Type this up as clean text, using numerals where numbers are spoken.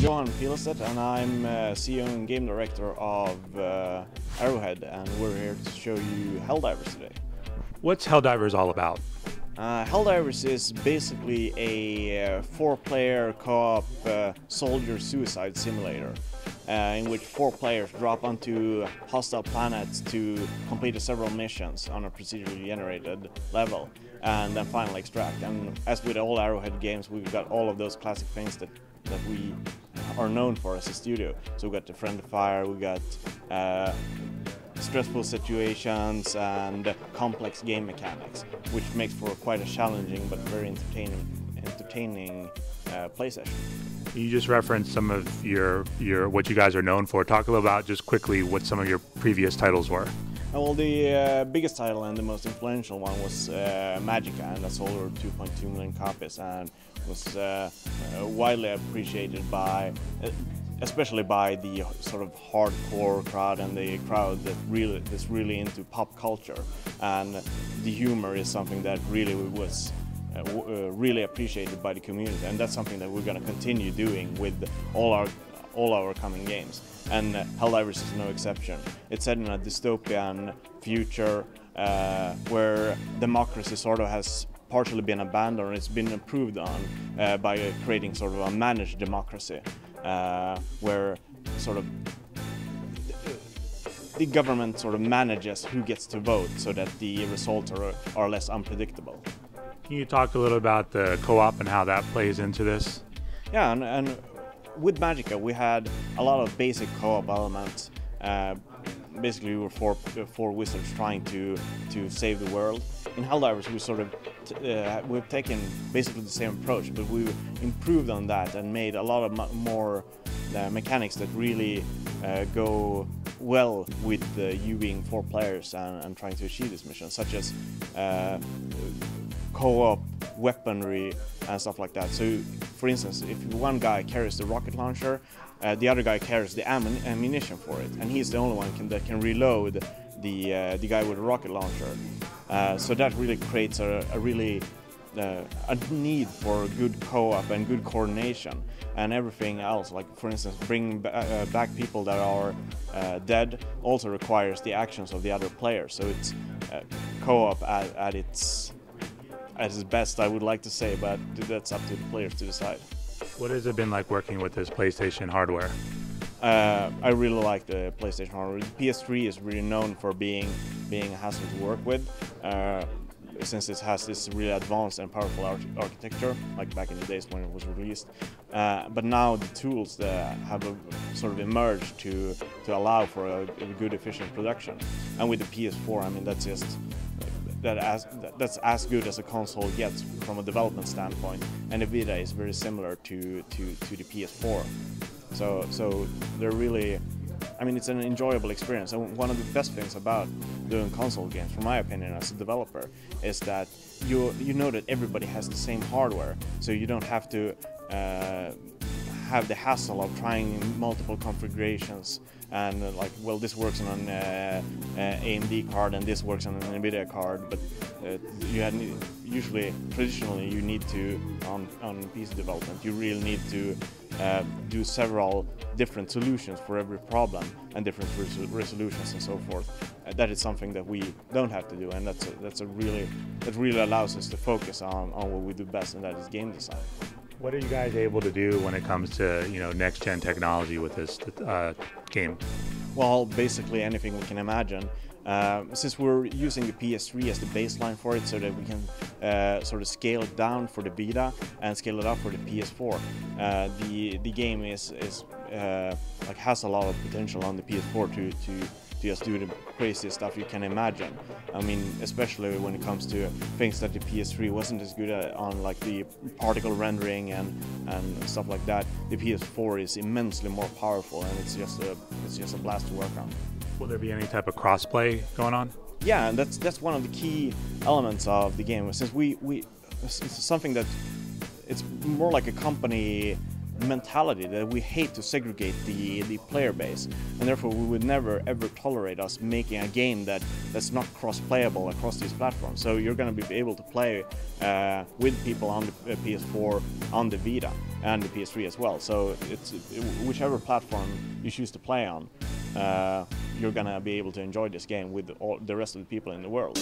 Johan Pilestedt, and I'm CEO and game director of Arrowhead, and we're here to show you Helldivers today. What's Helldivers all about? Helldivers is basically a four-player co-op soldier suicide simulator in which four players drop onto hostile planets to complete several missions on a procedurally generated level and then finally extract. And as with all Arrowhead games, we've got all of those classic things that we are known for as a studio. So we got the friendly fire, we got stressful situations and complex game mechanics, which makes for quite a challenging but very entertaining play session. You just referenced some of your what you guys are known for. Talk a little about just quickly what some of your previous titles were. Well, the biggest title and the most influential one was Magicka, and that sold over 2.2 million copies and was widely appreciated by especially by the sort of hardcore crowd and the crowd that's really into pop culture, and the humor is something that really was really appreciated by the community, and that's something that we're going to continue doing with all our coming games, and Helldivers is no exception. It's set in a dystopian future where democracy sort of has partially been abandoned, or it's been improved on by creating sort of a managed democracy. Where sort of the government sort of manages who gets to vote so that the results are less unpredictable. Can you talk a little about the co-op and how that plays into this? Yeah, and with Magicka we had a lot of basic co-op elements. Basically we were four wizards trying to save the world. In Helldivers we sort of we've taken basically the same approach, but we improved on that and made a lot of more mechanics that really go well with you being four players and trying to achieve this mission, such as co-op weaponry and stuff like that. So for instance, if one guy carries the rocket launcher, the other guy carries the ammunition for it, and he's the only one that can reload the guy with the rocket launcher. So that really creates a need for good co-op and good coordination, and everything else, like for instance bringing back people that are dead also requires the actions of the other players. So it's co-op at its best, I would like to say, but that's up to the players to decide. What has it been like working with this PlayStation hardware? I really like the PlayStation hardware. The PS3 is really known for being a hassle to work with, since it has this really advanced and powerful architecture, like back in the days when it was released. But now the tools that have sort of emerged to allow for a good, efficient production. And with the PS4, I mean, that's as good as a console gets from a development standpoint, and the Vita is very similar to the PS4. So they're really, I mean, it's an enjoyable experience. And one of the best things about doing console games, from my opinion as a developer, is that you know that everybody has the same hardware, so you don't have to have the hassle of trying multiple configurations and like, well, this works on an AMD card and this works on an NVIDIA card, but traditionally you need to, on PC development, you really need to do several different solutions for every problem and different resolutions and so forth. That is something that we don't have to do, and that really allows us to focus on what we do best, and that is game design. What are you guys able to do when it comes to next-gen technology with this game? Well, basically anything we can imagine. Since we're using the PS3 as the baseline for it, so that we can sort of scale it down for the Vita and scale it up for the PS4. The game has a lot of potential on the PS4 to just do the craziest stuff you can imagine. I mean, especially when it comes to things that the PS3 wasn't as good at, on like the particle rendering and stuff like that. The PS4 is immensely more powerful, and it's just a blast to work on. Will there be any type of crossplay going on? Yeah, and that's one of the key elements of the game. Since it's something that it's more like a company mentality that we hate to segregate the player base, and therefore we would never ever tolerate us making a game that's not cross-playable across these platforms. So you're going to be able to play with people on the PS4, on the Vita, and the PS3 as well. So it's whichever platform you choose to play on, you're going to be able to enjoy this game with all the rest of the people in the world.